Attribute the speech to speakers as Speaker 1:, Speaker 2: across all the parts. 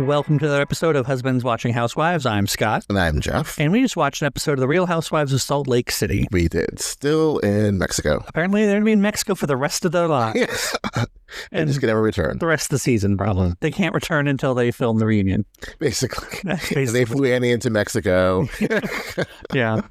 Speaker 1: Welcome to another episode of Husbands Watching Housewives. I'm Scott.
Speaker 2: And I'm Jeff.
Speaker 1: And we just watched an episode of The Real Housewives of Salt Lake City.
Speaker 2: We did. Still in Mexico.
Speaker 1: Apparently, they're going to be in Mexico for the rest of their lives.
Speaker 2: And just can never return.
Speaker 1: The rest of the season, probably. They can't return until they film the reunion.
Speaker 2: Basically.
Speaker 1: Basically.
Speaker 2: They flew Annie into Mexico.
Speaker 1: Yeah.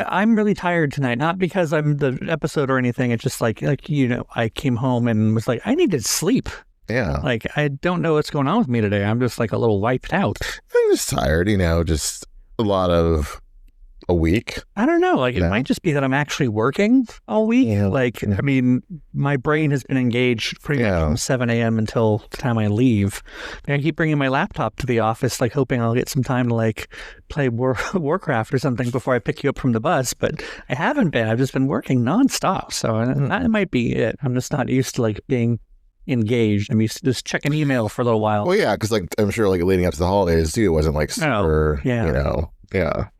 Speaker 1: I'm really tired tonight, not because I'm the episode or anything. It's just like I came home and was like, I need to sleep.
Speaker 2: Yeah.
Speaker 1: Like, I don't know what's going on with me today. I'm just like a little wiped out.
Speaker 2: I'm just tired, just a lot of a week.
Speaker 1: I don't know. Like, it might just be that I'm actually working all week.
Speaker 2: Yeah.
Speaker 1: I mean, my brain has been engaged pretty much from 7 a.m. until the time I leave. I keep bringing my laptop to the office, like, hoping I'll get some time to, like, play Warcraft or something before I pick you up from the bus. But I haven't been. I've just been working nonstop. So that might be it. I'm just not used to, like, being engaged. I'm used to just checking email for a little while.
Speaker 2: Well, yeah, because, like, I'm sure, like, leading up to the holidays, too, it wasn't, like, super, Yeah.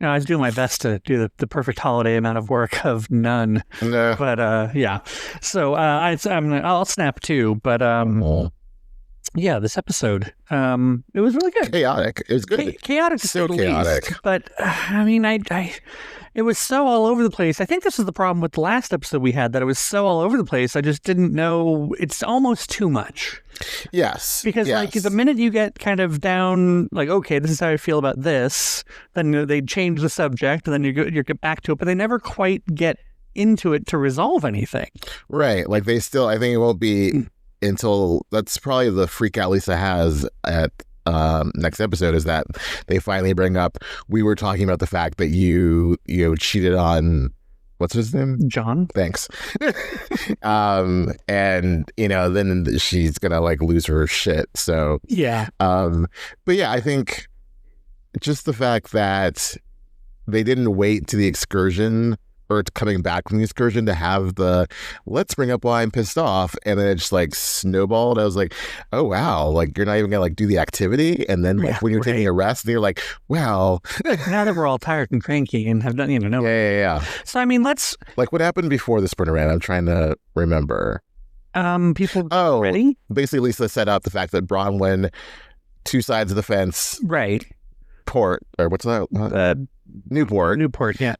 Speaker 1: No, I was doing my best to do the perfect holiday amount of work of none.
Speaker 2: No.
Speaker 1: But yeah. So I'll snap too. But yeah, this episode, it was really good.
Speaker 2: Chaotic. It was good.
Speaker 1: Chaotic to say the least. But I mean, it was so all over the place. I think this is the problem with the last episode we had, that it was so all over the place. I just didn't know. It's almost too much.
Speaker 2: Yes.
Speaker 1: Because like the minute you get kind of down, like, okay, this is how I feel about this, then they change the subject, and then you get back to it, but they never quite get into it to resolve anything.
Speaker 2: Right. Like I think it won't be until, that's probably the freak out Lisa has at next episode, is that they finally bring up, we were talking about the fact that you cheated on, what's his name?
Speaker 1: John.
Speaker 2: Thanks. And then she's gonna like lose her shit. So
Speaker 1: yeah.
Speaker 2: But yeah, I think just the fact that they didn't wait to the excursion or to coming back from the excursion to have the let's bring up why I'm pissed off, and then it just like snowballed. I was like, oh wow, like you're not even gonna like do the activity, and then like when you're taking a rest, and you're like, well,
Speaker 1: now that we're all tired and cranky and have done
Speaker 2: yeah.
Speaker 1: So I mean, let's
Speaker 2: like what happened before the sprint around. I'm trying to remember.
Speaker 1: People ready?
Speaker 2: Basically, Lisa set up the fact that Bronwyn, two sides of the fence,
Speaker 1: right?
Speaker 2: Port, or what's that? Newport,
Speaker 1: yeah.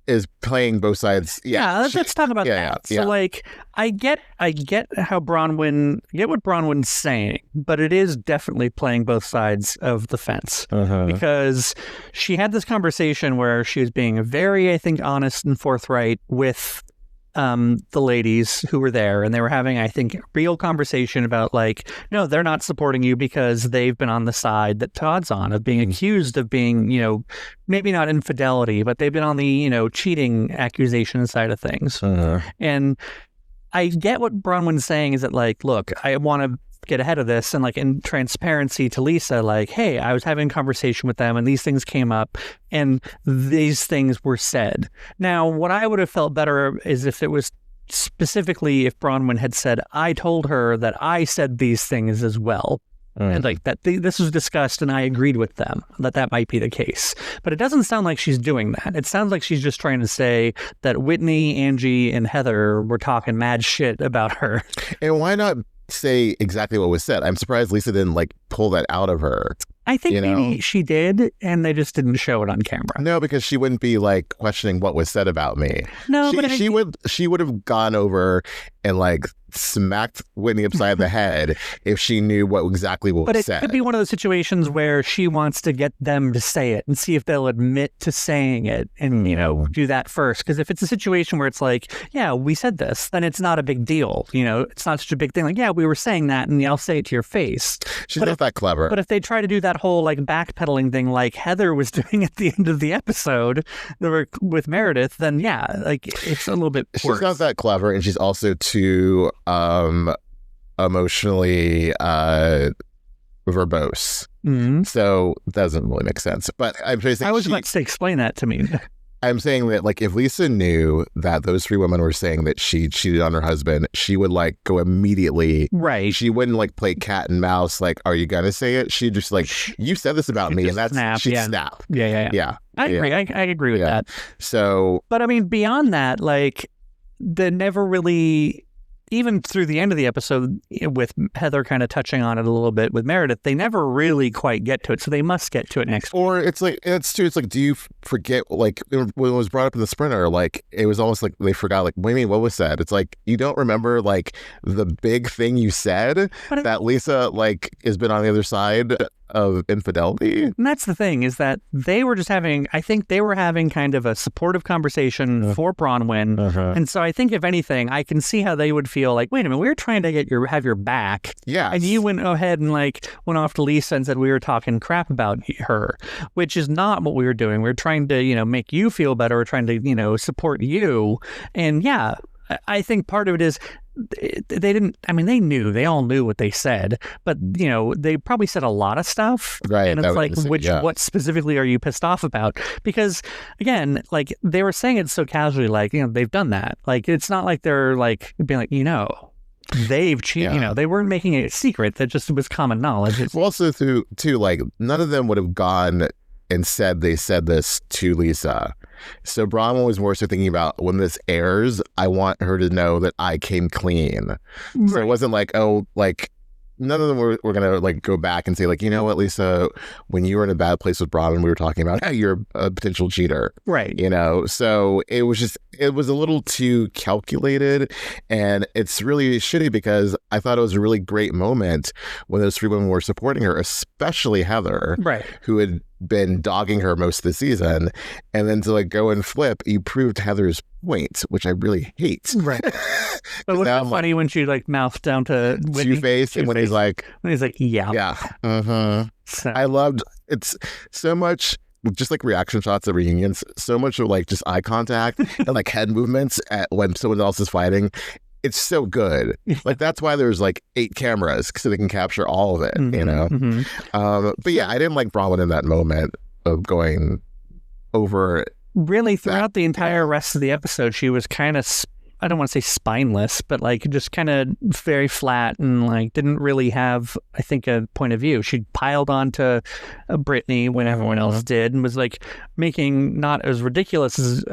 Speaker 2: Is playing both sides.
Speaker 1: Yeah, let's talk about that. So like, I get how what Bronwyn's saying, but it is definitely playing both sides of the fence, because she had this conversation where she was being very, I think, honest and forthright with the ladies who were there, and they were having, I think, real conversation about like, no, they're not supporting you because they've been on the side that Todd's on, of being accused of being, maybe not infidelity, but they've been on the, cheating accusation side of things. And I get what Bronwyn's saying is that like, look, I want to get ahead of this, and like in transparency to Lisa, like, hey, I was having a conversation with them and these things came up and these things were said. Now, what I would have felt better is if it was specifically if Bronwyn had said, I told her that I said these things as well. And like that this was discussed and I agreed with them that might be the case. But it doesn't sound like she's doing that. It sounds like she's just trying to say that Whitney, Angie, and Heather were talking mad shit about her.
Speaker 2: And why not say exactly what was said? I'm surprised Lisa didn't like pull that out of her.
Speaker 1: I think maybe she did, and they just didn't show it on camera.
Speaker 2: No, because she wouldn't be like questioning what was said about me.
Speaker 1: No,
Speaker 2: she would have gone over and like smacked Whitney upside the head if she knew what was said.
Speaker 1: But it could be one of those situations where she wants to get them to say it and see if they'll admit to saying it and, do that first. Because if it's a situation where it's like, yeah, we said this, then it's not a big deal. It's not such a big thing. Like, yeah, we were saying that, and I'll say it to your face.
Speaker 2: She's not that clever.
Speaker 1: But if they try to do that whole like backpedaling thing like Heather was doing at the end of the episode with Meredith, then yeah, like it's a little bit worse.
Speaker 2: She's not that clever, and she's also too emotionally verbose. So it doesn't really make sense. But I was
Speaker 1: about to say, explain that to me.
Speaker 2: I'm saying that, like, if Lisa knew that those three women were saying that she cheated on her husband, she would, like, go immediately.
Speaker 1: Right.
Speaker 2: She wouldn't, like, play cat and mouse, like, are you going to say it? She'd just, like, you said this about me, and that's, she'd snap.
Speaker 1: Yeah. I agree. I agree with that.
Speaker 2: So.
Speaker 1: But, I mean, beyond that, like, they never really, even through the end of the episode, with Heather kind of touching on it a little bit with Meredith, they never really quite get to it. So they must get to it next week.
Speaker 2: Or it's like, do you forget, like, when it was brought up in the Sprinter, like, it was almost like they forgot, like, what do you mean, what was said? It's like, you don't remember, like, the big thing you said, that Lisa, like, has been on the other side of infidelity.
Speaker 1: And that's the thing, is that they were just having, I think they were having kind of a supportive conversation for Bronwyn. And so I think, if anything, I can see how they would feel like, wait a minute, we were trying to have your back.
Speaker 2: Yeah.
Speaker 1: And you went ahead and like went off to Lisa and said we were talking crap about her, which is not what we were doing. We were trying to, you know, make you feel better. We're trying to, you know, support you. And yeah, I think part of it is they didn't, I mean, they all knew what they said, but, you know, they probably said a lot of stuff.
Speaker 2: Right.
Speaker 1: And it's like, what specifically are you pissed off about? Because, again, like, they were saying it so casually, like, you know, they've done that. Like, it's not like they're like being like, you know, they've cheated, you know, they weren't making it a secret. That just was common knowledge.
Speaker 2: Well, also, too, like, none of them would have gone and said they said this to Lisa. So Bronwyn was more so thinking about, when this airs, I want her to know that I came clean. Right. So it wasn't like, oh, like, none of them were going to, like, go back and say, like, you know what, Lisa, when you were in a bad place with Bronwyn, we were talking about how you're a potential cheater.
Speaker 1: Right.
Speaker 2: You know, so it was a little too calculated, and it's really shitty because I thought it was a really great moment when those three women were supporting her, especially Heather,
Speaker 1: right,
Speaker 2: who had been dogging her most of the season, and then to, like, go and flip, you proved Heather's point, which I really hate.
Speaker 1: Right. But what's funny when she, like, mouthed down to Whitney,
Speaker 2: Two-Face, and when he's like,
Speaker 1: yeah. So.
Speaker 2: I loved it's so much. Just like reaction shots at reunions, so much of, like, just eye contact and, like, head movements at when someone else is fighting. It's so good. Like, that's why there's, like, 8 cameras, so they can capture all of it, you know? But yeah, I didn't like Bronwyn in that moment of going over.
Speaker 1: Really, throughout the entire rest of the episode, she was kind of, I don't want to say spineless, but, like, just kind of very flat and, like, didn't really have, I think, a point of view. She piled on to Britani when everyone else did, and was, like, making not as ridiculous as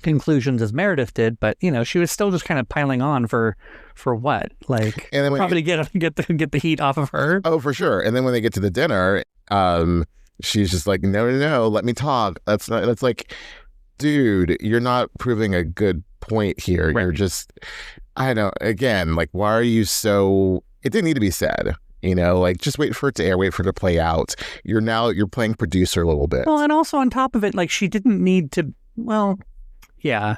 Speaker 1: conclusions as Meredith did, but, you know, she was still just kind of piling on for what, like, and then probably get the heat off of her.
Speaker 2: Oh, for sure. And then when they get to the dinner, she's just like, no, let me talk. That's like, dude, you're not proving a good point here. Right. You're just, I don't know, again, like, why are you so, it didn't need to be said. You know, like, just wait for it to air, wait for it to play out. You're playing producer a little bit.
Speaker 1: Well, and also on top of it, like, she didn't need to, well, yeah,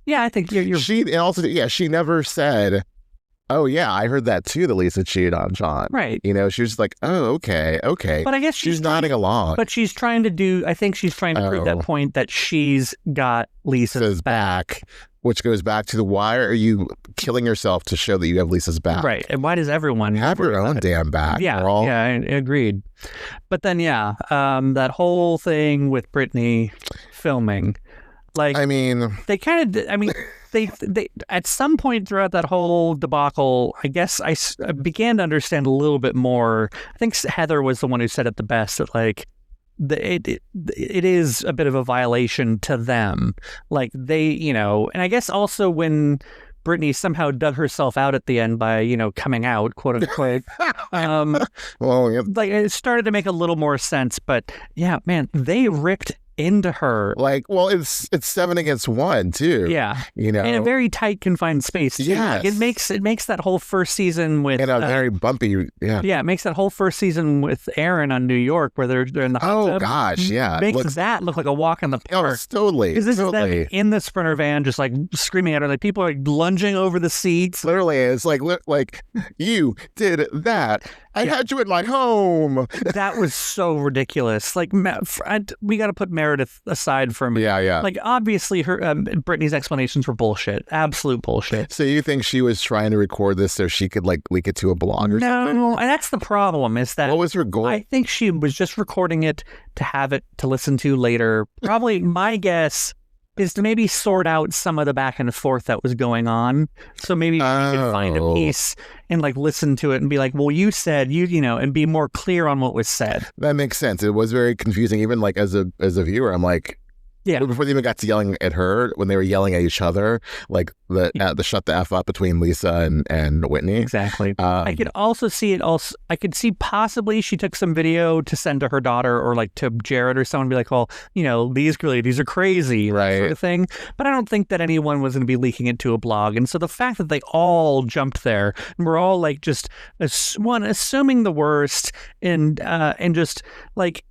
Speaker 1: I think you're. She
Speaker 2: never said, oh yeah, I heard that too, that Lisa cheated on John.
Speaker 1: Right.
Speaker 2: You know, she was like, oh, okay.
Speaker 1: But I guess
Speaker 2: she's nodding along.
Speaker 1: But she's trying to I think she's trying to prove that point that she's got Lisa's back.
Speaker 2: Which goes back to why are you killing yourself to show that you have Lisa's back?
Speaker 1: Right. And why does everyone
Speaker 2: have your own damn back?
Speaker 1: Yeah. Yeah, I agreed. But then, that whole thing with Britani filming, like, I mean, they kind of, I mean, they at some point throughout that whole debacle, I guess I began to understand a little bit more. I think Heather was the one who said it the best, that, like, it is a bit of a violation to them. Like, they, you know, and I guess also when Britani somehow dug herself out at the end by, you know, coming out, quote unquote,
Speaker 2: well, yep.
Speaker 1: Like, it started to make a little more sense. But yeah, man, they ripped into her.
Speaker 2: Like, well, it's 7 against 1 too.
Speaker 1: Yeah,
Speaker 2: you know,
Speaker 1: in a very tight, confined space too.
Speaker 2: Yeah,
Speaker 1: like, it makes that whole first season with
Speaker 2: a very bumpy. Yeah,
Speaker 1: it makes that whole first season with Aaron on New York, where they're in the hot tub,
Speaker 2: gosh, yeah,
Speaker 1: makes that look like a walk in the park.
Speaker 2: Oh, totally.
Speaker 1: Because this is them in the Sprinter van, just, like, screaming at her, like, people are, like, lunging over the seats.
Speaker 2: Literally, it's like you did that. I had you in my home.
Speaker 1: That was so ridiculous. Like, we got to put Meredith aside for a minute.
Speaker 2: Yeah.
Speaker 1: Like, obviously, her Britani's explanations were bullshit. Absolute bullshit.
Speaker 2: So you think she was trying to record this so she could, like, leak it to a blog or something?
Speaker 1: No, and that's the problem, is that...
Speaker 2: What was her goal?
Speaker 1: I think she was just recording it to have it to listen to later. Probably, my guess is to maybe sort out some of the back and forth that was going on. So maybe she could find a piece and, like, listen to it and be like, well, you said, you know, and be more clear on what was said.
Speaker 2: That makes sense. It was very confusing. Even, like, as a viewer, I'm like,
Speaker 1: Yeah.
Speaker 2: Before they even got to yelling at her, when they were yelling at each other, like the shut the F up between Lisa and Whitney.
Speaker 1: Exactly. I could also see it also. I could see possibly she took some video to send to her daughter or like to Jared or someone, be like, well, these ladies are crazy,
Speaker 2: right,
Speaker 1: sort of thing. But I don't think that anyone was going to be leaking it to a blog. And so the fact that they all jumped there and we're all like just assuming the worst and just like,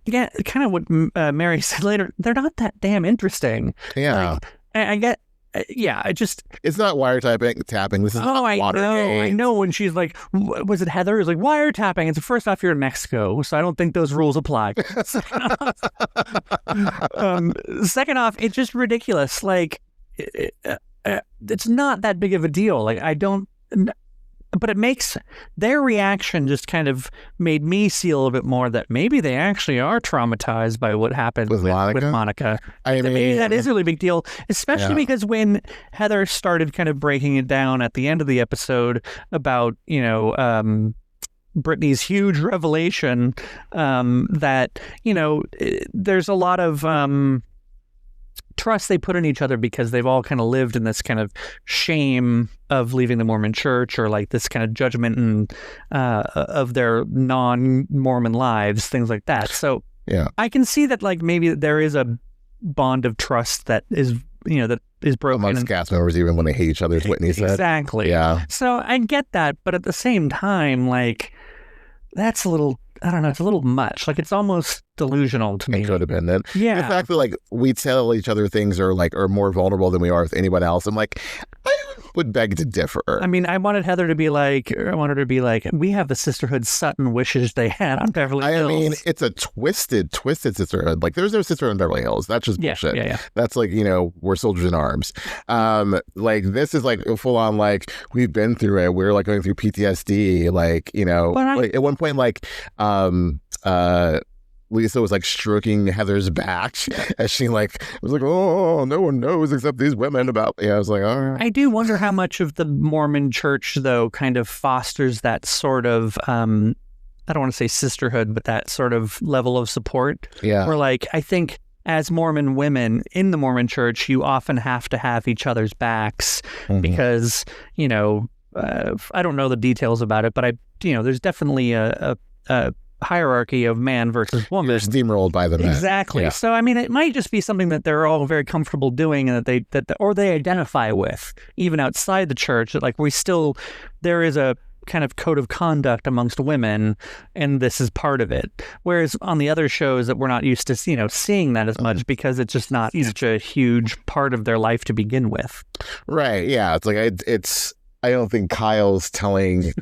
Speaker 1: again, kind of what Mary said later, they're not that damn interesting.
Speaker 2: Yeah.
Speaker 1: Like, I get, yeah,
Speaker 2: it's not wiretapping. This is
Speaker 1: I know when she's like, was it Heather? It's like wiretapping. It's first off, you're in Mexico, so I don't think those rules apply. Second off, it's just ridiculous. Like, it's not that big of a deal. Like, but it makes their reaction just kind of made me see a little bit more that maybe they actually are traumatized by what happened with Monica. I mean, maybe that is a really big deal, especially because when Heather started kind of breaking it down at the end of the episode about, Brittany's huge revelation, that, there's a lot of trust they put in each other because they've all kind of lived in this kind of shame of leaving the Mormon church, or like this kind of judgment and of their non-Mormon lives, things like that. So I can see that like maybe there is a bond of trust that is that is broken
Speaker 2: amongst cast members, even when they hate each other, as Whitney said.
Speaker 1: Exactly.
Speaker 2: Yeah.
Speaker 1: So I get that, but at the same time, like, that's a little, I don't know, it's a little much. Like, it's almost delusional to me.
Speaker 2: Codependent.
Speaker 1: Yeah.
Speaker 2: The fact that, like, we tell each other things are more vulnerable than we are with anyone else. I'm like, I would beg to differ.
Speaker 1: I mean, I wanted Heather to be like, we have the sisterhood Sutton wishes they had on Beverly Hills.
Speaker 2: I mean, it's a twisted sisterhood. Like, there's no sisterhood in Beverly Hills. That's just bullshit.
Speaker 1: Yeah.
Speaker 2: That's like, we're soldiers in arms. Like, this is like full on, like, we've been through it. We're like going through PTSD. Like, like at one point, like, Lisa was like stroking Heather's back as she like was like, oh, no one knows except these women about. Yeah, I was like, all right.
Speaker 1: I do wonder how much of the Mormon church, though, kind of fosters that sort of, I don't want to say sisterhood, but that sort of level of support.
Speaker 2: Yeah.
Speaker 1: Where, like, I think as Mormon women in the Mormon church, you often have to have each other's backs because, I don't know the details about it, but there's definitely a hierarchy of man versus woman.
Speaker 2: You're steamrolled by the men.
Speaker 1: Exactly.
Speaker 2: Yeah.
Speaker 1: So, I mean, it might just be something that they're all very comfortable doing and that they identify with, even outside the church, that like there is a kind of code of conduct amongst women, and this is part of it. Whereas on the other shows that we're not used to, seeing that as much because it's just not such a huge part of their life to begin with.
Speaker 2: Right. Yeah. It's like, I don't think Kyle's telling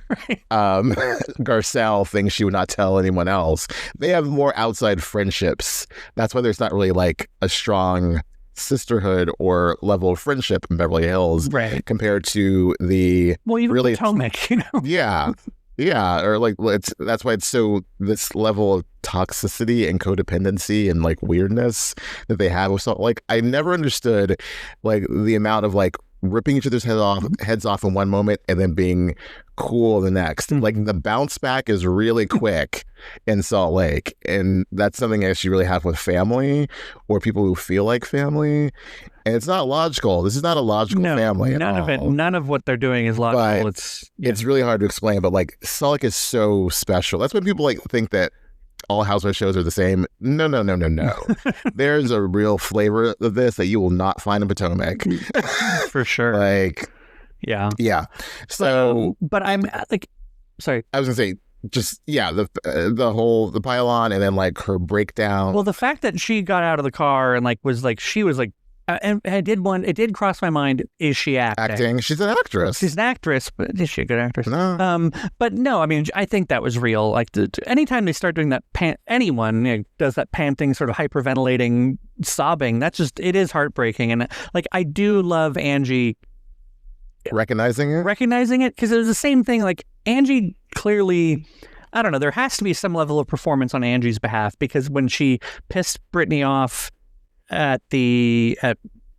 Speaker 2: Garcelle things she would not tell anyone else. They have more outside friendships. That's why there's not really like a strong sisterhood or level of friendship in Beverly Hills,
Speaker 1: right,
Speaker 2: compared to the
Speaker 1: even
Speaker 2: really
Speaker 1: Potomac,
Speaker 2: Yeah. Or like that's why it's so this level of toxicity and codependency and like weirdness that they have. So like I never understood like the amount of like ripping each other's heads off in one moment and then being cool the next. Like the bounce back is really quick in Salt Lake, and that's something I actually really have with family or people who feel like family. And it's not logical. This is not a logical family at
Speaker 1: none
Speaker 2: all.
Speaker 1: of it. None of what they're doing is logical.
Speaker 2: But it's really hard to explain. But like Salt Lake is so special. That's when people like think that all Housewives shows are the same. No. There's a real flavor of this that you will not find in Potomac.
Speaker 1: For sure.
Speaker 2: Like, yeah. So,
Speaker 1: but I'm like, sorry.
Speaker 2: I was gonna say, just the pile-on and then like her breakdown.
Speaker 1: Well, the fact that she got out of the car and like she was like. And it did cross my mind, is she acting?
Speaker 2: She's an actress.
Speaker 1: She's an actress, but is she a good actress?
Speaker 2: No.
Speaker 1: But no, I mean, I think that was real. Like, anytime they start doing that, anyone does that panting, sort of hyperventilating, sobbing, it is heartbreaking. And like, I do love Angie.
Speaker 2: Recognizing it?
Speaker 1: Because it was the same thing. Like, Angie clearly, I don't know, there has to be some level of performance on Angie's behalf, because when she pissed Britani off at the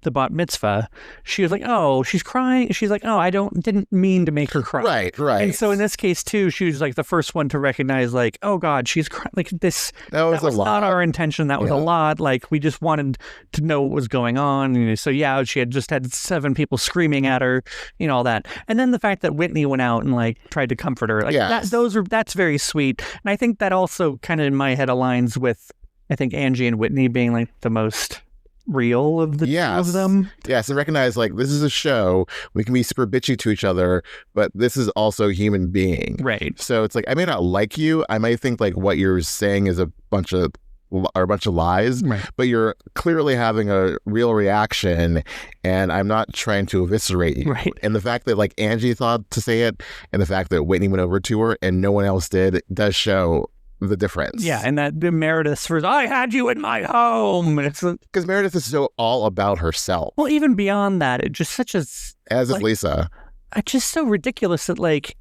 Speaker 1: the bat mitzvah, she was like, oh, she's crying. She's like, oh, didn't mean to make her cry.
Speaker 2: Right.
Speaker 1: And so in this case too, she was like the first one to recognize like, oh God, she's crying. Like this, that was not our intention. That was a lot. Like we just wanted to know what was going on. And so yeah, she had just had 7 people screaming at her, all that. And then the fact that Whitney went out and like tried to comfort her, like that's very sweet. And I think that also kind of in my head aligns with, I think, Angie and Whitney being like the most real of the two of them.
Speaker 2: Yes, and recognize like this is a show. We can be super bitchy to each other, but this is also a human being.
Speaker 1: Right.
Speaker 2: So it's like I may not like you. I might think like what you're saying is a bunch of lies,
Speaker 1: right,
Speaker 2: but you're clearly having a real reaction, and I'm not trying to eviscerate you.
Speaker 1: Right.
Speaker 2: And the fact that like Angie thought to say it, and the fact that Whitney went over to her and no one else did, does show the difference.
Speaker 1: Yeah, and that Meredith was, I had you in my home. It's
Speaker 2: because Meredith is so all about herself.
Speaker 1: Well, even beyond that, it just such as
Speaker 2: is
Speaker 1: like,
Speaker 2: Lisa.
Speaker 1: It's just so ridiculous that like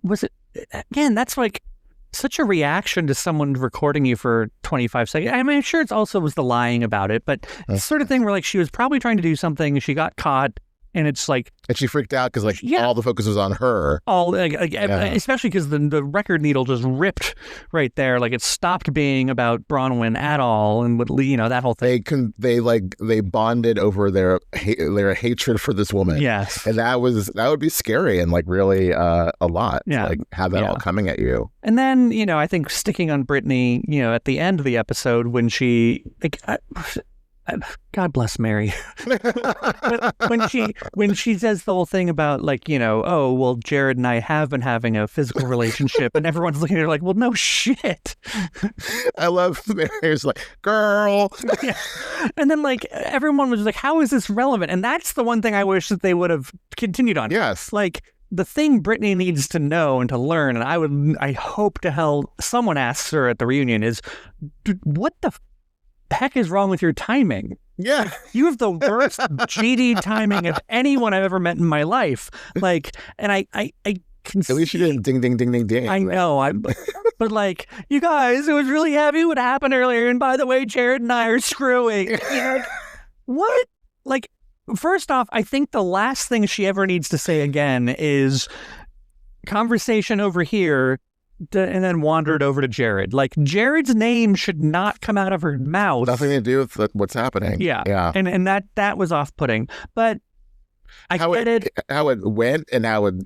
Speaker 1: was it again? That's like such a reaction to someone recording you for 25 seconds. I mean, I'm sure it's also was the lying about it, but the sort of thing where like she was probably trying to do something, she got caught. And it's like,
Speaker 2: and she freaked out because like all the focus was on her.
Speaker 1: Especially because the record needle just ripped right there. Like it stopped being about Bronwyn at all, and would that whole thing.
Speaker 2: They bonded over their hatred for this woman.
Speaker 1: Yes,
Speaker 2: and that would be scary and like really a lot.
Speaker 1: Yeah,
Speaker 2: to, like have that all coming at you.
Speaker 1: And then I think sticking on Britani, at the end of the episode when she God bless Mary. when she says the whole thing about like, oh, well, Jared and I have been having a physical relationship, and everyone's looking at her like, well, no shit.
Speaker 2: I love Mary's like, girl.
Speaker 1: Yeah. And then like everyone was like, how is this relevant? And that's the one thing I wish that they would have continued on.
Speaker 2: Yes.
Speaker 1: Like the thing Britani needs to know and to learn, and I hope to hell someone asks her at the reunion is, what the heck is wrong with your timing?
Speaker 2: Yeah.
Speaker 1: You have the worst GD timing of anyone I've ever met in my life. Like, and I can
Speaker 2: at least you didn't ding, ding, ding, ding, ding.
Speaker 1: I know. But like, you guys, it was really heavy what happened earlier. And by the way, Jared and I are screwing. What? Like, first off, I think the last thing she ever needs to say again is conversation over here. And then wandered over to Jared. Like, Jared's name should not come out of her mouth.
Speaker 2: Nothing to do with what's happening.
Speaker 1: Yeah. And that was off-putting. But how it
Speaker 2: went and how it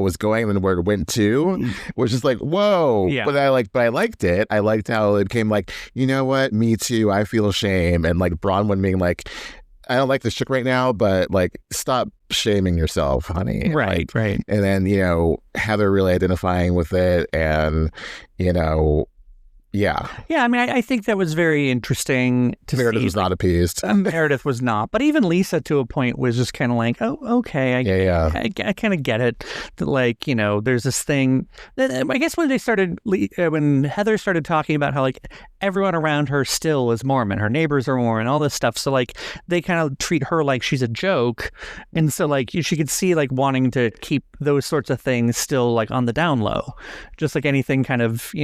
Speaker 2: was going and where it went to was just like, whoa.
Speaker 1: Yeah.
Speaker 2: But I liked it. I liked how it came like, you know what? Me too. I feel shame. And like Bronwyn being like, I don't like this chick right now, but like, stop shaming yourself, honey.
Speaker 1: Right.
Speaker 2: And then, Heather really identifying with it and, yeah.
Speaker 1: Yeah, I mean, I think that was very interesting to see.
Speaker 2: Meredith was not appeased.
Speaker 1: Meredith was not. But even Lisa, to a point, was just kind of like, oh, okay. I kind of get it. That, like, there's this thing. I guess when Heather started talking about how, like, everyone around her still is Mormon. Her neighbors are Mormon, all this stuff. So, like, they kind of treat her like she's a joke. And so, like, she could see, like, wanting to keep those sorts of things still, like, on the down low. Just like anything kind of,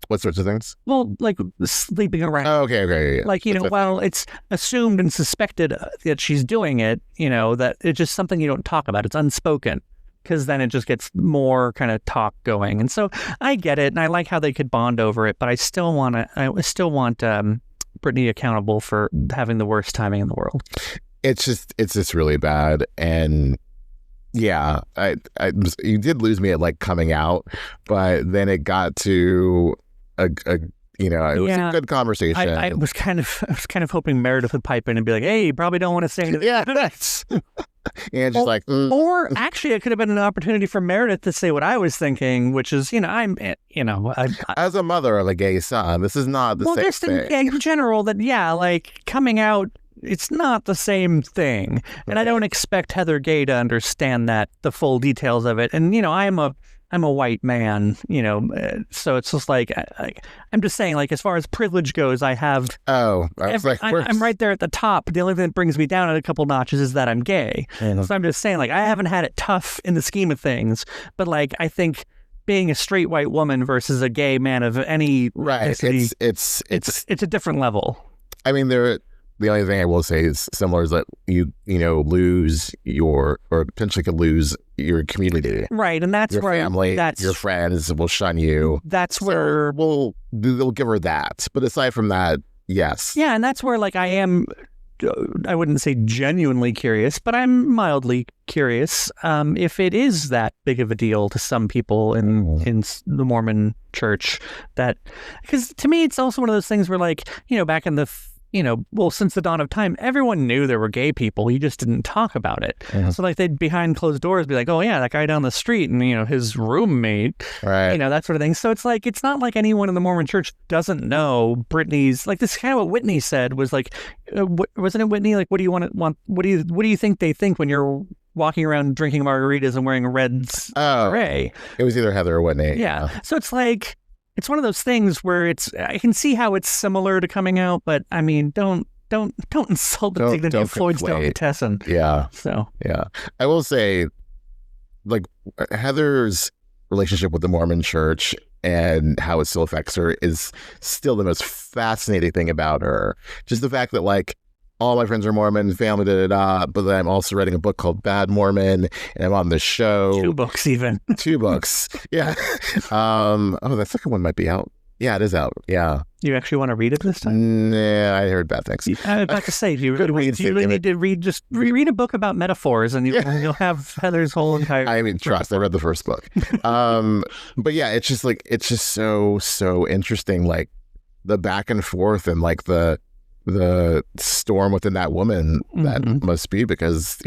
Speaker 2: What sorts of things?
Speaker 1: Well, like sleeping around.
Speaker 2: Oh, okay. Yeah.
Speaker 1: Like, while it's assumed and suspected that she's doing it, that it's just something you don't talk about. It's unspoken because then it just gets more kind of talk going. And so I get it. And I like how they could bond over it. But I still want Britani accountable for having the worst timing in the world.
Speaker 2: It's just really bad. And yeah, you did lose me at like coming out, but then it got to it was a good conversation.
Speaker 1: I was kind of hoping Meredith would pipe in and be like, "Hey, you probably don't want to say anything."
Speaker 2: Yeah, that's. And just like,
Speaker 1: or actually, it could have been an opportunity for Meredith to say what I was thinking, which is,
Speaker 2: as a mother of a gay son, this is not the same thing.
Speaker 1: In general, that like coming out. It's not the same thing. And I don't expect Heather Gay to understand the full details of it. And, I'm a white man, so it's just like, I'm just saying, like, as far as privilege goes, I have,
Speaker 2: I'm
Speaker 1: right there at the top. The only thing that brings me down a couple notches is that I'm gay. Mm-hmm. So I'm just saying, like, I haven't had it tough in the scheme of things, but like, I think being a straight white woman versus a gay man of any
Speaker 2: right,
Speaker 1: ethnicity, it's a different level.
Speaker 2: I mean, the only thing I will say is similar is that you lose or potentially could lose your community.
Speaker 1: Right. And that's
Speaker 2: your
Speaker 1: where
Speaker 2: family, your friends will shun you.
Speaker 1: That's where
Speaker 2: they'll give her that. But aside from that, yes.
Speaker 1: Yeah. And that's where like I wouldn't say genuinely curious, but I'm mildly curious if it is that big of a deal to some people in the Mormon church because to me, it's also one of those things where like, back in the since the dawn of time, everyone knew there were gay people. You just didn't talk about it. So like they'd behind closed doors be like, oh yeah, that guy down the street and his roommate,
Speaker 2: right?
Speaker 1: That sort of thing. So it's like it's not like anyone in the Mormon church doesn't know Brittany's. Like this kind of what Whitney said was like, wasn't it Whitney? Like, what do you want? What do you think they think when you're walking around drinking margaritas and wearing a red beret?
Speaker 2: It was either Heather or Whitney.
Speaker 1: Yeah. So it's like. It's one of those things where I can see how it's similar to coming out, but I mean, don't insult the dignity of Floyd's delicatessen.
Speaker 2: Yeah.
Speaker 1: So
Speaker 2: yeah, I will say, like Heather's relationship with the Mormon Church and how it still affects her is still the most fascinating thing about her. Just the fact that like all my friends are Mormon, family, but then I'm also writing a book called Bad Mormon, and I'm on the show.
Speaker 1: 2 books even.
Speaker 2: 2 books. Yeah. That second one might be out. Yeah, it is out. Yeah.
Speaker 1: You actually want to read it this time?
Speaker 2: Nah, I heard bad things.
Speaker 1: I was about to say, do you really need to read a book about metaphors, and you'll have Heather's whole entire...
Speaker 2: I mean, trust, I read the first book. But yeah, it's just so interesting, like the back and forth and like the storm within that woman that must be because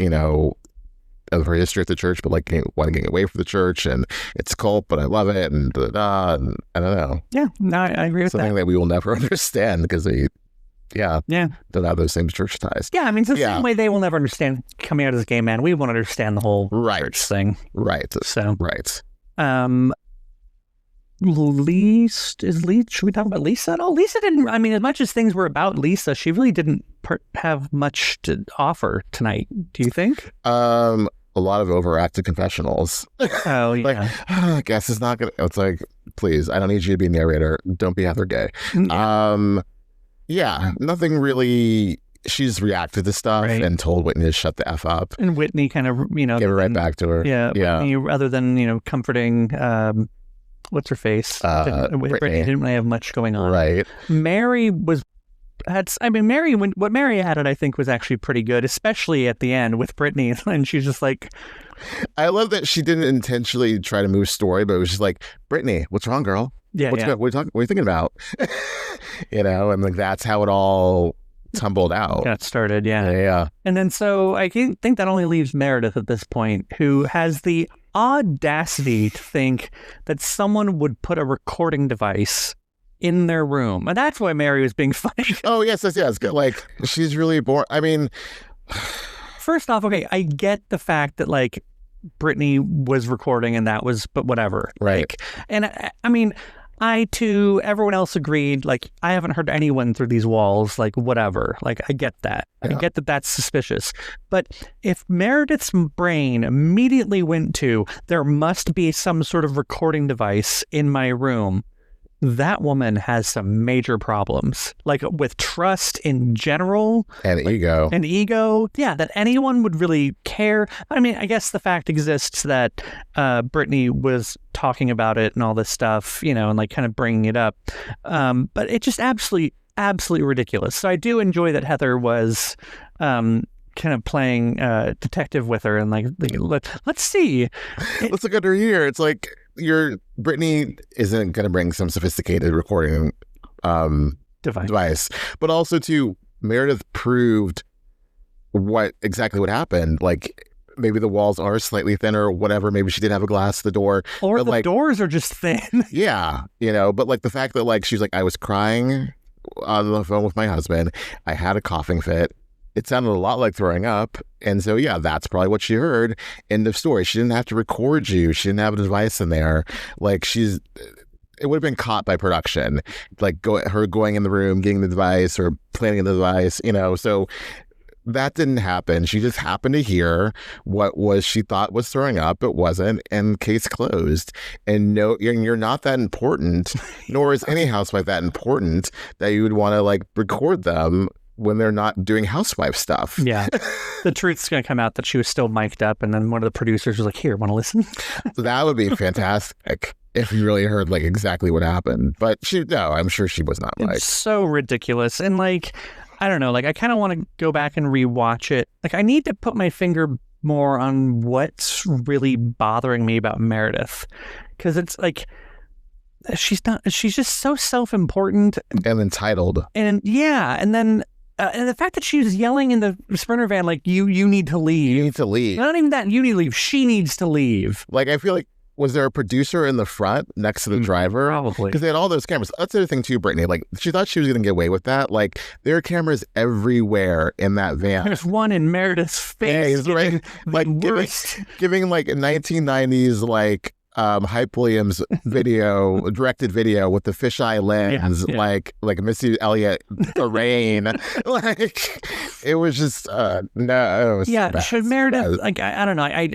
Speaker 2: of her history at the church, but like wanting to get away from the church and it's a cult, but I love it and I don't know.
Speaker 1: Yeah, no, I agree with
Speaker 2: something that we will never understand because we don't have those same church ties.
Speaker 1: Yeah, I mean, it's the same way they will never understand coming out as a gay man. We won't understand the whole church thing.
Speaker 2: Right.
Speaker 1: So
Speaker 2: right.
Speaker 1: Should we talk about Lisa at all? Lisa didn't, I mean, as much as things were about Lisa, she really didn't have much to offer tonight, do you think?
Speaker 2: A lot of overacted confessionals.
Speaker 1: Oh, yeah.
Speaker 2: Like, I guess it's not gonna, it's like, please, I don't need you to be a narrator. Don't be Heather Gay.
Speaker 1: Yeah.
Speaker 2: Nothing really. She's reacted to stuff and told Whitney to shut the F up.
Speaker 1: And Whitney kind of,
Speaker 2: give it right back to her.
Speaker 1: Yeah. Whitney, other than, comforting, what's her face? Brittany didn't really have much going on.
Speaker 2: Right.
Speaker 1: Mary what Mary added, I think, was actually pretty good, especially at the end with Brittany. And she's just like...
Speaker 2: I love that she didn't intentionally try to move story, but it was just like, Brittany, what's wrong, girl?
Speaker 1: Yeah,
Speaker 2: what are you thinking about? And like that's how it all tumbled out.
Speaker 1: Got started, yeah.
Speaker 2: Yeah.
Speaker 1: And then so I think that only leaves Meredith at this point, who has the audacity to think that someone would put a recording device in their room. And that's why Mary was being funny.
Speaker 2: Oh, yes. Like, she's really bored. I mean...
Speaker 1: First off, okay, I get the fact that, like, Brittany was recording and that was, but whatever.
Speaker 2: Right.
Speaker 1: Like, and I mean, everyone else agreed, like, I haven't heard anyone through these walls, like, whatever. Like, I get that. Yeah. I get that that's suspicious. But if Meredith's brain immediately went to, there must be some sort of recording device in my room, that woman has some major problems, like with trust in general.
Speaker 2: And ego.
Speaker 1: Yeah, that anyone would really care. I mean, I guess the fact exists that Brittany was talking about it and all this stuff, and like kind of bringing it up. But it just absolutely ridiculous. So I do enjoy that Heather was kind of playing detective with her and like let's see.
Speaker 2: Let's look under here. It's like... Brittany isn't going to bring some sophisticated recording device, but also too, Meredith proved exactly what happened. Like maybe the walls are slightly thinner or whatever. Maybe she didn't have a glass to the door,
Speaker 1: or the doors are just thin.
Speaker 2: Yeah, but like the fact that like she's like, I was crying on the phone with my husband. I had a coughing fit. It sounded a lot like throwing up. And so, yeah, that's probably what she heard. End of story. She didn't have to record you. She didn't have a device in there. Like it would have been caught by production. Like her going in the room, getting the device or planning the device, So that didn't happen. She just happened to hear what she thought was throwing up. It wasn't, and case closed. And no, you're not that important, nor is any housewife that important that you would want to like record them when they're not doing housewife stuff.
Speaker 1: Yeah. The truth's going to come out that she was still mic'd up, and then one of the producers was like, here, want to listen?
Speaker 2: So that would be fantastic if you really heard like exactly what happened. But I'm sure she was not mic'd.
Speaker 1: It's so ridiculous. And like, I don't know, like I kind of want to go back and rewatch it. Like I need to put my finger more on what's really bothering me about Meredith. Because it's like, she's just so self-important.
Speaker 2: And entitled.
Speaker 1: And yeah, and then and the fact that she was yelling in the Sprinter van, like, you need to leave.
Speaker 2: You need to leave.
Speaker 1: Not even that, you need to leave. She needs to leave.
Speaker 2: Like, I feel like, was there a producer in the front next to the driver?
Speaker 1: Probably.
Speaker 2: Because they had all those cameras. That's the other thing too, Brittany. Like, she thought she was going to get away with that. Like, there are cameras everywhere in that van.
Speaker 1: There's one in Meredith's face.
Speaker 2: Right? Like, giving like a 1990s, like, Hype Williams directed video with the fisheye lens, like Missy Elliott, the rain. Like, it was just, no. It was bad.
Speaker 1: Should Meredith, like, I don't know. I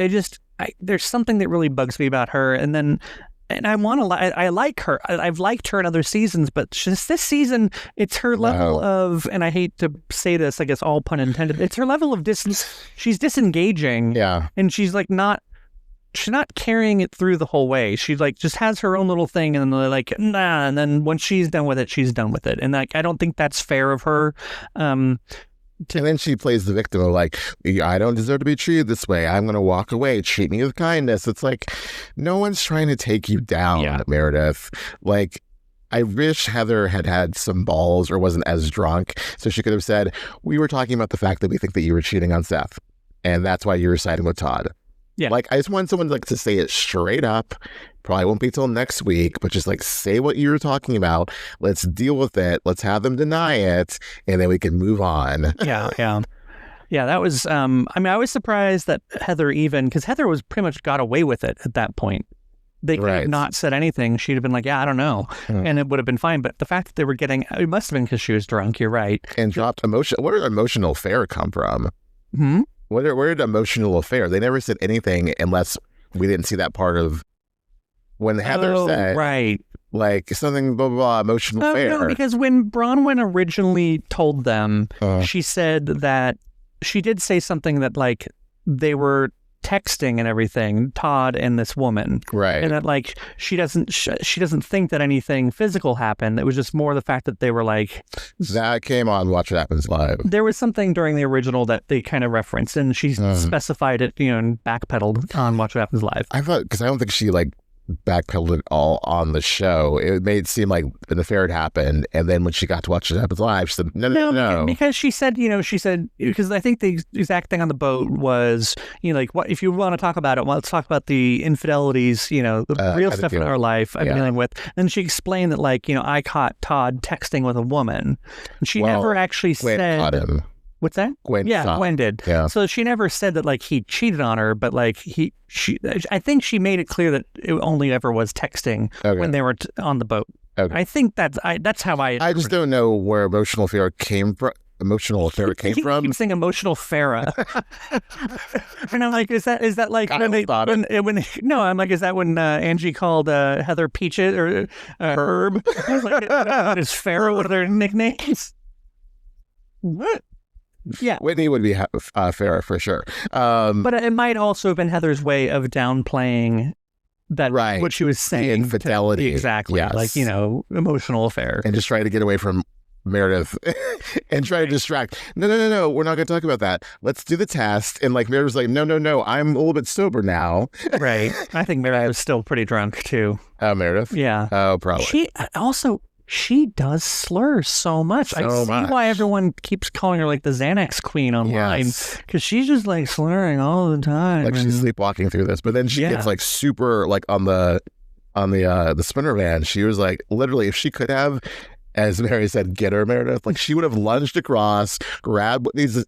Speaker 1: there's something that really bugs me about her. And I like her. I've liked her in other seasons, but just this season, it's her level of, and I hate to say this, I guess all pun intended, it's her level of distance. She's disengaging.
Speaker 2: Yeah.
Speaker 1: And she's like she's not carrying it through the whole way. She like just has her own little thing, and then they're like, nah. And then when she's done with it, she's done with it. And like, I don't think that's fair of her. And
Speaker 2: then she plays the victim of like, I don't deserve to be treated this way. I'm going to walk away. Treat me with kindness. It's like, no one's trying to take you down, Meredith. Like, I wish Heather had some balls or wasn't as drunk, so she could have said, we were talking about the fact that we think that you were cheating on Seth, and that's why you were siding with Todd. Yeah. Like, I just want someone like to say it straight up. Probably won't be till next week, but just like say what you were talking about. Let's deal with it. Let's have them deny it, and then we can move on.
Speaker 1: Yeah. That was. I mean, I was surprised that Heather because Heather was pretty much got away with it at that point. They could have not said anything. She'd have been like, yeah, I don't know. And it would have been fine. But the fact that they were it must have been because she was drunk. You're right.
Speaker 2: And dropped emotion. Where did emotional affair come from? Where did emotional affair? They never said anything unless we didn't see that part of when Heather said, like something blah, blah, blah, emotional affair.
Speaker 1: No, because when Bronwyn originally told them, she said that she did say something that like they were texting and everything, Todd and this woman, and that like she doesn't think that anything physical happened. It was just more the fact that they were like,
Speaker 2: that came on Watch What Happens Live.
Speaker 1: There was something during the original that they kind of referenced, and she specified it, and backpedaled on Watch What Happens Live.
Speaker 2: I thought, because I don't think she like backpedaled it all on the show. It made it seem like an affair had happened, and then when she got to Watch What Happens Live, she said, no. Because
Speaker 1: she said, because I think the exact thing on the boat was, like, what if you want to talk about it, well, let's talk about the infidelities, the real stuff in our life I'm dealing with. And she explained that, like, I caught Todd texting with a woman. And she never actually said...
Speaker 2: Caught him.
Speaker 1: What's that?
Speaker 2: Gwen
Speaker 1: did.
Speaker 2: Yeah.
Speaker 1: So she never said that like he cheated on her, but like I think she made it clear that it only ever was texting when they were on the boat. Okay. I think that's how I
Speaker 2: just don't know where emotional affair came from.
Speaker 1: I keep saying emotional Farrah. And I'm like, is that like no, I'm like, is that when Angie called Heather Peaches or Herb? I was like, is Farrah one of their nicknames? What? Yeah,
Speaker 2: Whitney would be Farrah for sure.
Speaker 1: But it might also have been Heather's way of downplaying that what she was saying.
Speaker 2: Infidelity.
Speaker 1: Exactly. Yes. Like, emotional affair.
Speaker 2: And just try to get away from Meredith and try to distract. No, we're not going to talk about that. Let's do the test. And like Meredith's like, no, I'm a little bit sober now.
Speaker 1: Right. I think Meredith was still pretty drunk too.
Speaker 2: Meredith?
Speaker 1: Yeah.
Speaker 2: Oh, probably.
Speaker 1: She does slur so much. I see why everyone keeps calling her like the Xanax queen online, because she's just like slurring all the time.
Speaker 2: Like she's sleepwalking through this, but then she gets like super like on the sprinter van. She was like, literally, if she could have, as Mary said, get her, Meredith, like she would have lunged across, grabbed Britney's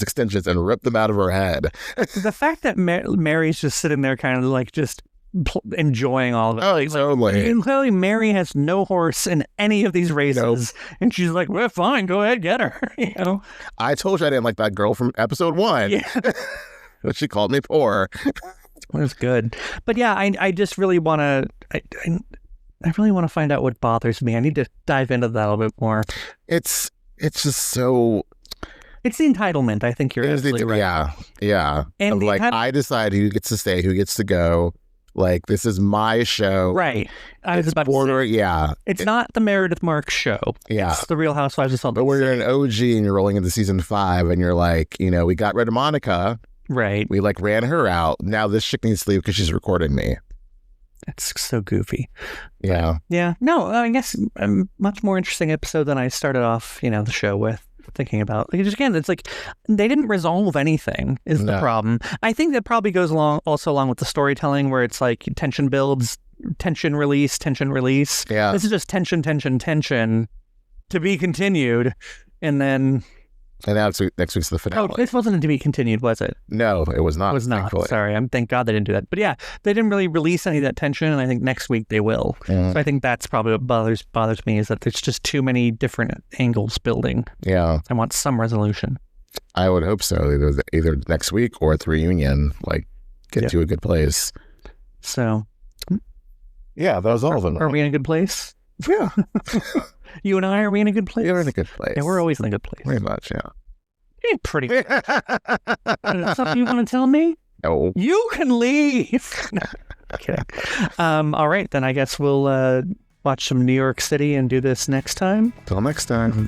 Speaker 2: extensions and ripped them out of her head.
Speaker 1: The fact that Mary's just sitting there kind of like just enjoying all of it.
Speaker 2: Oh, totally.
Speaker 1: And clearly, Mary has no horse in any of these races, and she's like, "Well, fine, go ahead, get her." You know,
Speaker 2: I told you I didn't like that girl from episode 1.
Speaker 1: Yeah,
Speaker 2: but she called me poor.
Speaker 1: It was good, but yeah, I just really want to. I really want to find out what bothers me. I need to dive into that a little bit more.
Speaker 2: It's just so.
Speaker 1: It's the entitlement. I think you're absolutely right.
Speaker 2: Yeah.
Speaker 1: And
Speaker 2: like, I decide who gets to stay, who gets to go. Like, this is my show.
Speaker 1: Right. I was about
Speaker 2: to say,
Speaker 1: It's not the Meredith Marks show.
Speaker 2: Yeah.
Speaker 1: It's the Real Housewives of Salt Lake
Speaker 2: But when you're an OG and you're rolling into season 5 and you're like, we got rid of Monica.
Speaker 1: Right.
Speaker 2: We like ran her out. Now this chick needs to leave because she's recording me.
Speaker 1: It's so goofy.
Speaker 2: Yeah.
Speaker 1: Yeah. No, I guess a much more interesting episode than I started off, the show with. Thinking about again, it's like they didn't resolve anything is the problem. I think that probably goes along with the storytelling where it's like tension builds, tension release.
Speaker 2: Yeah,
Speaker 1: this is just tension to be continued, and then
Speaker 2: now next week's the finale.
Speaker 1: Oh, this wasn't to be continued, was it?
Speaker 2: No, it was not.
Speaker 1: It was not.
Speaker 2: Thankfully.
Speaker 1: Sorry, thank God they didn't do that. But yeah, they didn't really release any of that tension, and I think next week they will. So I think that's probably what bothers me is that there's just too many different angles building.
Speaker 2: Yeah,
Speaker 1: I want some resolution.
Speaker 2: I would hope so. Either next week or at the reunion, like get to a good place.
Speaker 1: So,
Speaker 2: yeah, that was all of them.
Speaker 1: Are we in a good place?
Speaker 2: Yeah.
Speaker 1: You and I, are we in a good place?
Speaker 2: You're in a good place.
Speaker 1: Yeah, we're always in a good place.
Speaker 2: Very much, yeah.
Speaker 1: You're pretty good. Something you want to tell me?
Speaker 2: No.
Speaker 1: You can leave. No, kidding. All right, then I guess we'll watch some New York City and do this next time.
Speaker 2: Till next time.